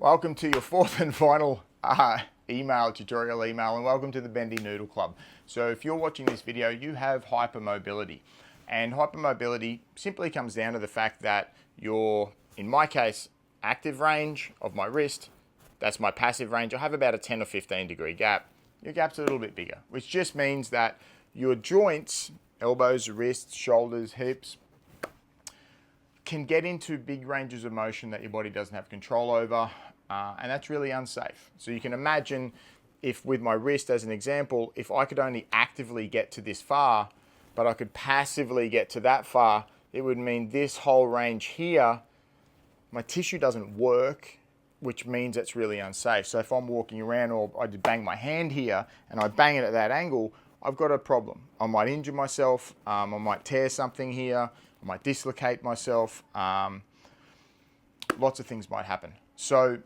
Welcome to your fourth and final tutorial email, and welcome to the Bendy Noodle Club. So if you're watching this video, you have hypermobility. And hypermobility simply comes down to the fact that your, in my case, active range of my wrist, that's my passive range. I have about a 10 or 15 degree gap. Your gap's a little bit bigger, which just means that your joints, elbows, wrists, shoulders, hips, can get into big ranges of motion that your body doesn't have control over, and that's really unsafe. So you can imagine if with my wrist as an example, if I could only actively get to this far, but I could passively get to that far, it would mean this whole range here, my tissue doesn't work, which means it's really unsafe. So if I'm walking around or I just bang my hand here and I bang it at that angle, I've got a problem. I might injure myself, I might tear something here, I might dislocate myself, lots of things might happen. So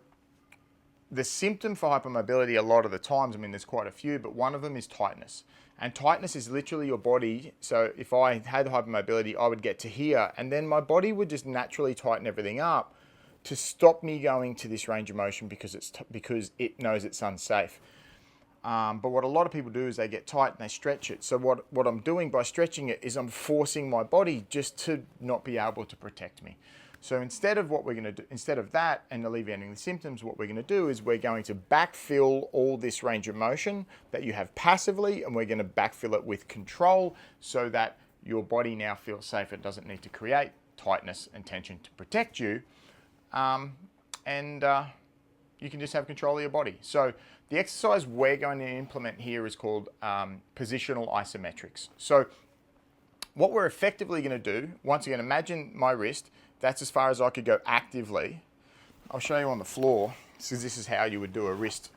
the symptom for hypermobility a lot of the times, I mean there's quite a few, but one of them is tightness. And tightness is literally your body. So if I had hypermobility, I would get to here and then my body would just naturally tighten everything up to stop me going to this range of motion because it knows it's unsafe. But what a lot of people do is they get tight and they stretch it. So what I'm doing by stretching it is I'm forcing my body just to not be able to protect me. So instead of that and alleviating the symptoms, what we're going to do is we're going to backfill all this range of motion that you have passively, and we're going to backfill it with control so that your body now feels safe. It doesn't need to create tightness and tension to protect you. You can just have control of your body. So the exercise we're going to implement here is called positional isometrics. So what we're effectively going to do, once again, imagine my wrist, that's as far as I could go actively. I'll show you on the floor, because this is how you would do a wrist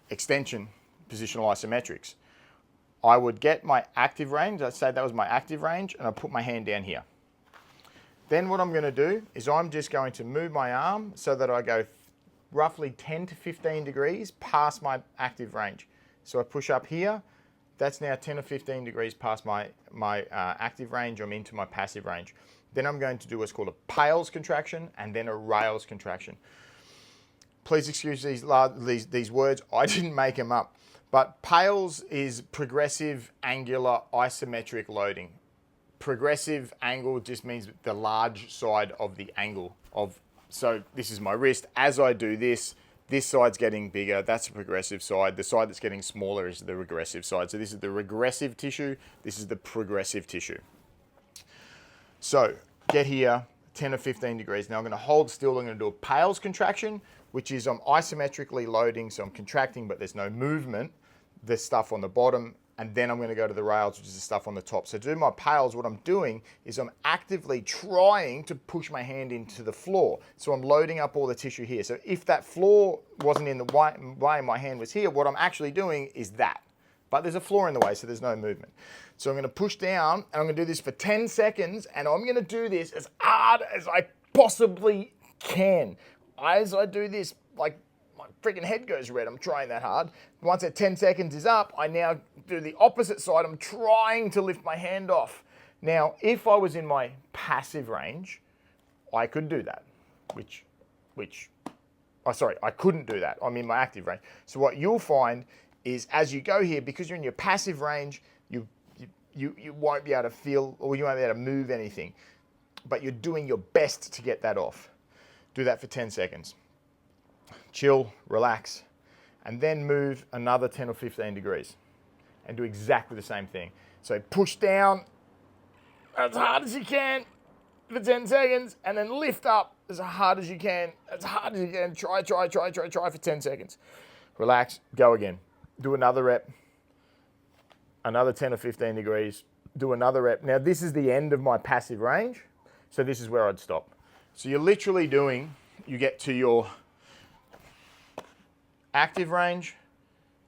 extension, positional isometrics. I would get my active range, let's say that was my active range, and I put my hand down here. Then what I'm going to do is I'm just going to move my arm so that I go roughly 10 to 15 degrees past my active range. So I push up here, that's now 10 or 15 degrees past my active range. I'm into my passive range. Then I'm going to do what's called a Pales contraction and then a Rails contraction. Please excuse these words, I didn't make them up. But Pales is progressive angular isometric loading. Progressive angle just means the large side of the angle of, so this is my wrist. As I do this, this side's getting bigger, that's the progressive side. The side that's getting smaller is the regressive side. So this is the regressive tissue, this is the progressive tissue. So get here, 10 or 15 degrees. Now I'm going to hold still, I'm going to do a Pales contraction, which is I'm isometrically loading, so I'm contracting, but there's no movement. There's stuff on the bottom, and then I'm going to go to the rails, which is the stuff on the top. So to do my Pales, what I'm doing is I'm actively trying to push my hand into the floor. So I'm loading up all the tissue here. So if that floor wasn't in the way my hand was here, what I'm actually doing is that. But there's a floor in the way, so there's no movement. So I'm going to push down, and I'm going to do this for 10 seconds, and I'm going to do this as hard as I possibly can. As I do this, like, my freaking head goes red. I'm trying that hard. Once that 10 seconds is up, I now do the opposite side. I'm trying to lift my hand off. Now, if I was in my passive range, I could do that, I couldn't do that. I'm in my active range. So what you'll find is as you go here, because you're in your passive range, you won't be able to feel, or you won't be able to move anything, but you're doing your best to get that off. Do that for 10 seconds. Chill, relax, and then move another 10 or 15 degrees and do exactly the same thing. So push down as hard as you can for 10 seconds and then lift up as hard as you can, Try for 10 seconds. Relax, go again. Do another rep, another 10 or 15 degrees, do another rep. Now this is the end of my passive range, so this is where I'd stop. So you're literally doing, you get to your active range,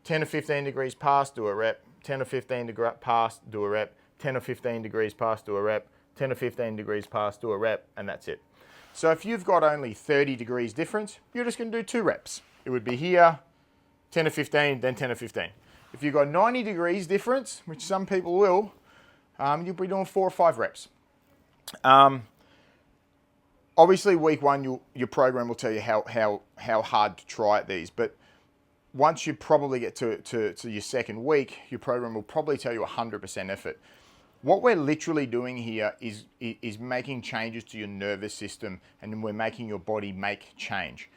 10 or 15 degrees past, do a rep, 10 or 15 degrees past, do a rep, 10 or 15 degrees past, do a rep, 10 or 15 degrees past, do a rep, and that's it. So if you've got only 30 degrees difference, you're just going to do 2 reps. It would be here, 10 or 15, then 10 or 15. If you've got 90 degrees difference, which some people will, you'll be doing 4 or 5 reps. Obviously, week one, your program will tell you how hard to try at these, but once you probably get to your second week, your program will probably tell you 100% effort. What we're literally doing here is making changes to your nervous system, and then we're making your body make change.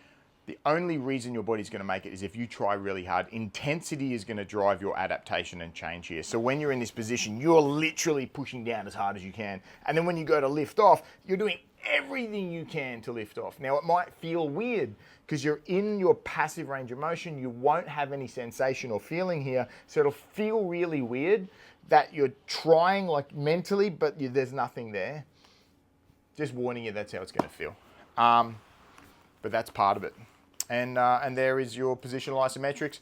The only reason your body's going to make it is if you try really hard. Intensity is going to drive your adaptation and change here. So when you're in this position, you're literally pushing down as hard as you can. And then when you go to lift off, you're doing everything you can to lift off. Now, it might feel weird because you're in your passive range of motion. You won't have any sensation or feeling here. So it'll feel really weird that you're trying like mentally, but there's nothing there. Just warning you, that's how it's going to feel. But that's part of it. And there is your positional isometrics.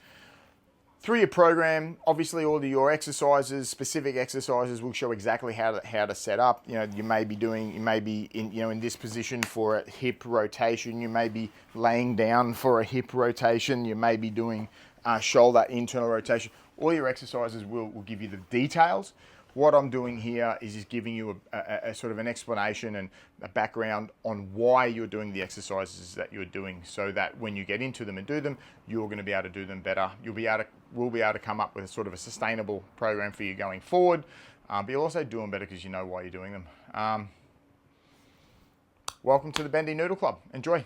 Through your program, obviously all of your exercises, specific exercises, will show exactly how to set up. You know, you may be in this position for a hip rotation. You may be laying down for a hip rotation. You may be doing shoulder internal rotation. All your exercises will give you the details. What I'm doing here is just giving you a sort of an explanation and a background on why you're doing the exercises that you're doing, so that when you get into them and do them, you're going to be able to do them better. We'll be able to come up with a sort of a sustainable program for you going forward, but you'll also do them better because you know why you're doing them. Welcome to the Bendy Noodle Club. Enjoy.